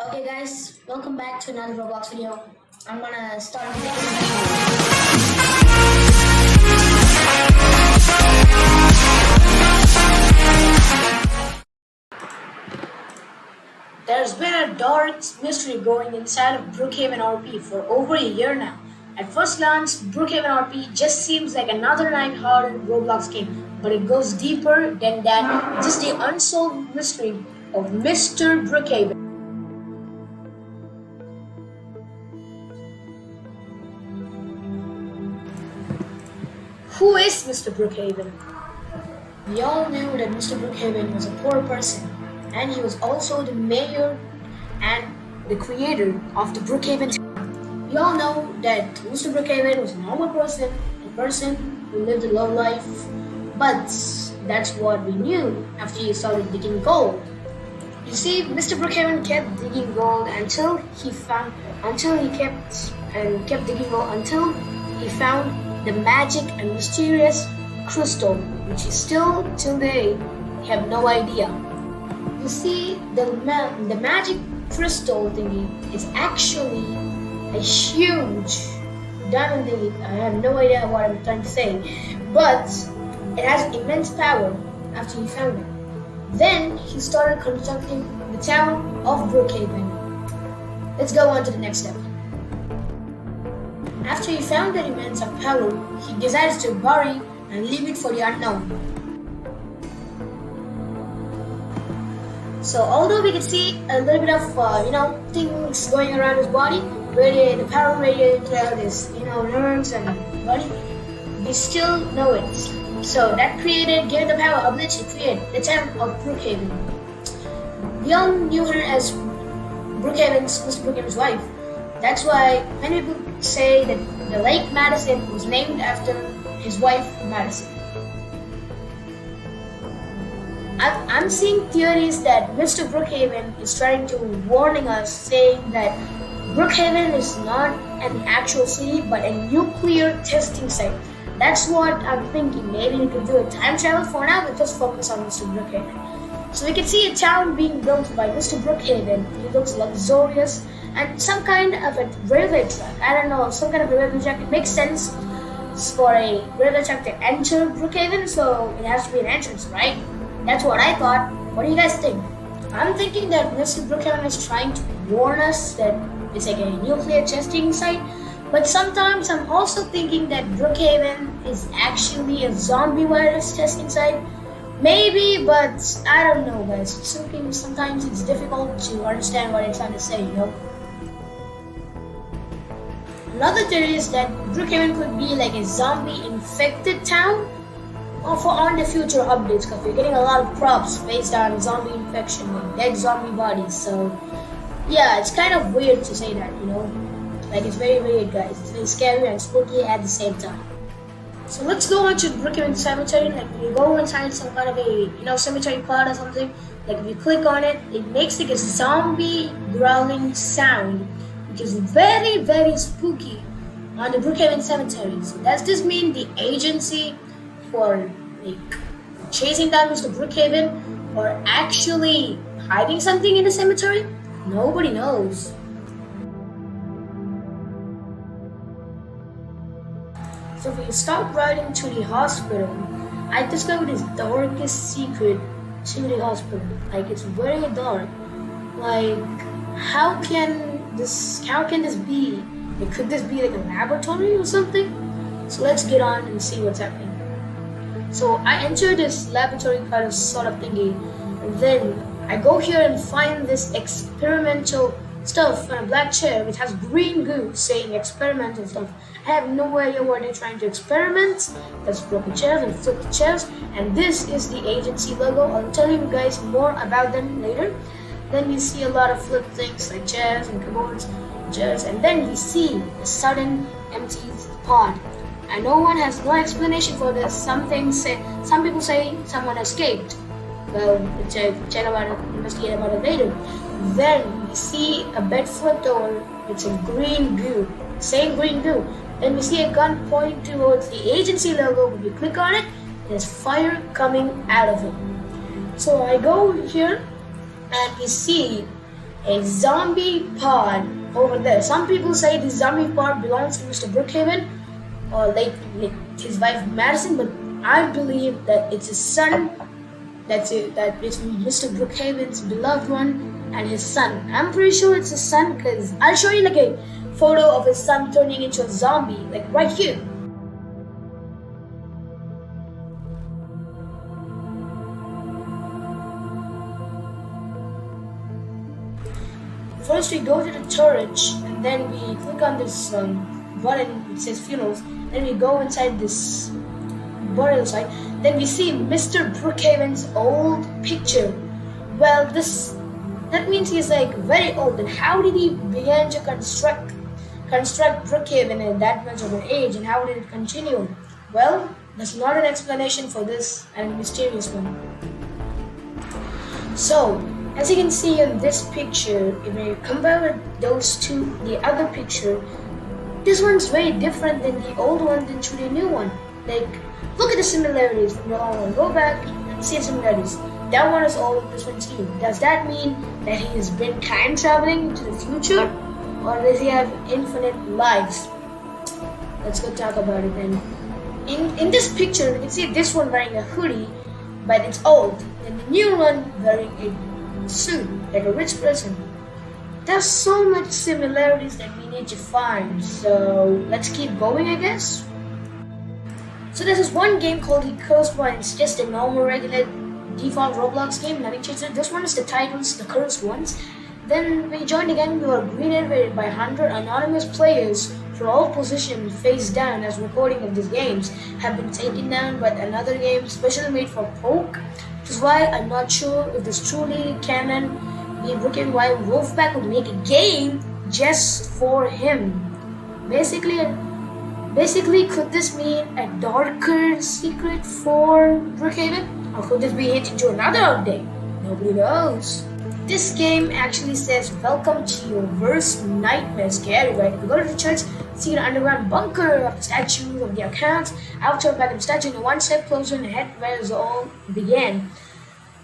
Okay guys, welcome back to another Roblox video. I'm gonna start with this. There's been a dark mystery going inside of Brookhaven RP for over a year now. At first glance, Brookhaven RP just seems like another night-horror Roblox game, but it goes deeper than that. It's just the unsolved mystery of Mr. Brookhaven. Who is Mr. Brookhaven? We all knew that Mr. Brookhaven was a poor person, and he was also the mayor and the creator of the Brookhaven town. We all know that Mr. Brookhaven was a normal person, a person who lived a low life, but that's what we knew after he started digging gold. You see, Mr. Brookhaven kept digging gold until he kept digging gold until he found the magic and mysterious crystal, which is still till today have no idea. You see, the magic crystal thingy is actually a huge diamond thingy. I have no idea what I'm trying to say, but it has immense power after he found it. Then he started constructing the town of Brookhaven. Let's go on to the next step. After he found that immense power, he decided to bury and leave it for the unknown. So although we can see a little bit of things going around his body, where the power radiating cloud is nerves and body, we still know it. So that gave the power ability to create the town of Brookhaven. We all knew her as Mr. Brookhaven's wife. That's why many people say that the Lake Madison was named after his wife, Madison. I'm seeing theories that Mr. Brookhaven is trying to warning us, saying that Brookhaven is not an actual city but a nuclear testing site. That's what I'm thinking. Maybe we could do a time travel. For now, we'll just focus on Mr. Brookhaven. So we can see a town being built by Mr. Brookhaven. It looks luxurious and some kind of a railway track. I don't know, some kind of a railway track. It makes sense for a railway track to enter Brookhaven, so it has to be an entrance, right? That's what I thought. What do you guys think? I'm thinking that Mr. Brookhaven is trying to warn us that it's like a nuclear testing site. But sometimes I'm also thinking that Brookhaven is actually a zombie virus testing site. Maybe, but I don't know, guys. Sometimes it's difficult to understand what it's trying to say, Another theory is that Brookhaven could be like a zombie-infected town on the future updates, because we're getting a lot of props based on zombie infection and dead zombie bodies. So, yeah, it's kind of weird to say that, Like, it's very weird, guys. It's very scary and spooky at the same time. So let's go on to Brookhaven Cemetery. Like, if you go inside some kind of a, cemetery plot or something, like if you click on it, it makes like a zombie growling sound, which is very, very spooky on the Brookhaven Cemetery. So does this mean the agency for chasing down Mr. Brookhaven or actually hiding something in the cemetery? Nobody knows. So if we start riding to the hospital, I discovered this darkest secret to the hospital. Like, it's very dark. Like, how can this be? Like, could this be like a laboratory or something? So let's get on and see what's happening. So I enter this laboratory kind of sort of thingy, and then I go here and find this experimental stuff on a black chair which has green goo saying experimental stuff. I have no idea what they're trying to experiment. There's broken chairs and flipped chairs, and this is the agency logo. I'll tell you guys more about them later. Then we see a lot of flipped things like chairs and keyboards, chairs, and then we see a sudden empty pod. And no one has no explanation for this. Some people say someone escaped. Well, check about it, investigate about it later. Then we see a bed flipped over. It's a green goo, same green goo. Then we see a gun pointing towards the agency logo. When you click on it, there's fire coming out of it. So I go here and we see a zombie pod over there. Some people say the zombie pod belongs to Mr. Brookhaven or like his wife Madison, but I believe that it's his son. That's it. That it's Mr. Brookhaven's beloved one and his son. I'm pretty sure it's his son because I'll show you like a photo of his son turning into a zombie, like right here. First we go to the church and then we click on this button, it says funerals, then we go inside this burial site, then we see Mr. Brookhaven's old picture. Well, that means he's like very old, and how did he begin to construct Brookhaven at that much of an age, and how did it continue? Well, there's not an explanation for this and mysterious one. So, as you can see in this picture, if you compare with those two, the other picture, this one's very different than the old one than to the new one. Like, look at the similarities from the old one. Go back and see the similarities. That one is old, this one's new. Does that mean that he has been time traveling to the future? Or does he have infinite lives? Let's go talk about it then. In this picture, you can see this one wearing a hoodie, but it's old. And the new one wearing a suit, like a rich person. There's so much similarities that we need to find. So let's keep going, I guess. So there's this one game called The Cursed One. It's just a normal, regular, default Roblox game. Nothing changes. This one is the titles, The Cursed Ones. Then when you join the game, you are greeted by 100 anonymous players for all positions face down as recording of these games have been taken down by another game specially made for Poke. Which is why I'm not sure if this truly canon be Brookhaven, why Wolfpack would make a game just for him. Basically, could this mean a darker secret for Brookhaven? Or could this be hinting to another update? Nobody knows. This game actually says, welcome to your worst nightmare. Scary, right? If you go to the church, see an underground bunker of the statues of the accounts. After back in the statue, and one step closer and head where it all began.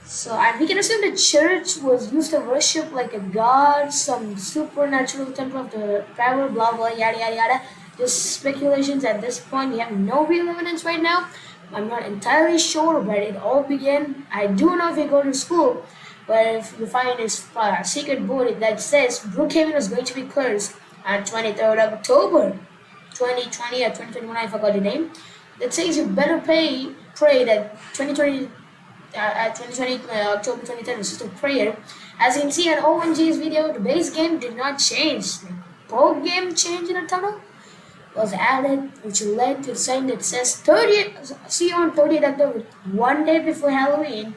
So we can assume the church was used to worship like a god, some supernatural temple of the power, blah blah, yada yada yada. Just speculations at this point. We have no real evidence right now. I'm not entirely sure where it all began. I do know if you go to school, where if you find this secret board that says Brookhaven is going to be cursed on 23rd of October 2020 or 2021, I forgot the name. That says you better pray that 2020 October 23rd is just a prayer. As you can see on ONG's video, the base game did not change. The board game change in a tunnel was added, which led to the sign that says 30th, see you on 30th October, one day before Halloween.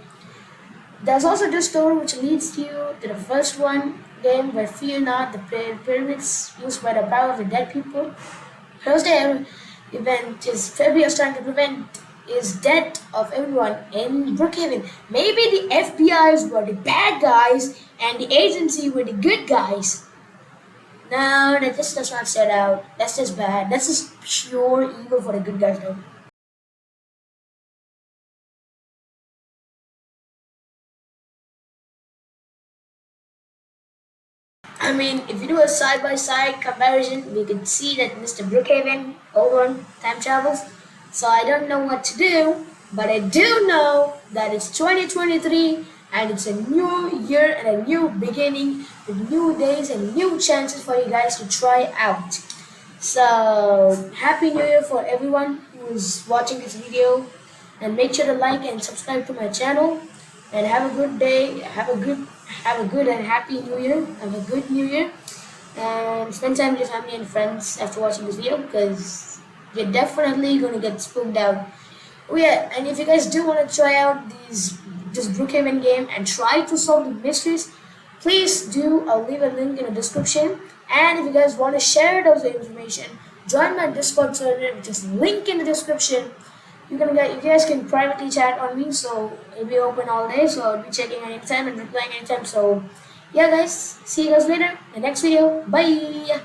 There's also this door which leads you to the first one game where fear not, the pyramids used by the power of the dead people. Thursday event is February is trying to prevent is death of everyone in Brookhaven. Maybe the FBI's were the bad guys and the agency were the good guys. No, that just does not set out. That's just bad. That's just pure evil for the good guys though. I mean, if you do a side-by-side comparison, we can see that Mr. Brookhaven, hold on, time travels. So I don't know what to do, but I do know that it's 2023 and it's a new year and a new beginning with new days and new chances for you guys to try out. So Happy New Year for everyone who's watching this video, and make sure to like and subscribe to my channel, and have a good day, have a good and happy new year, have a good new year, and spend time with your family and friends after watching this video, because you're definitely gonna get spooked out. Oh yeah, and if you guys do want to try out this Brookhaven game and try to solve the mysteries, please do. I'll leave a link in the description. And if you guys want to share those information, join my Discord server, which is link in the description. You guys can privately chat on me, so it'll be open all day. So I'll be checking anytime and replying anytime. So yeah, guys, see you guys later in the next video. Bye.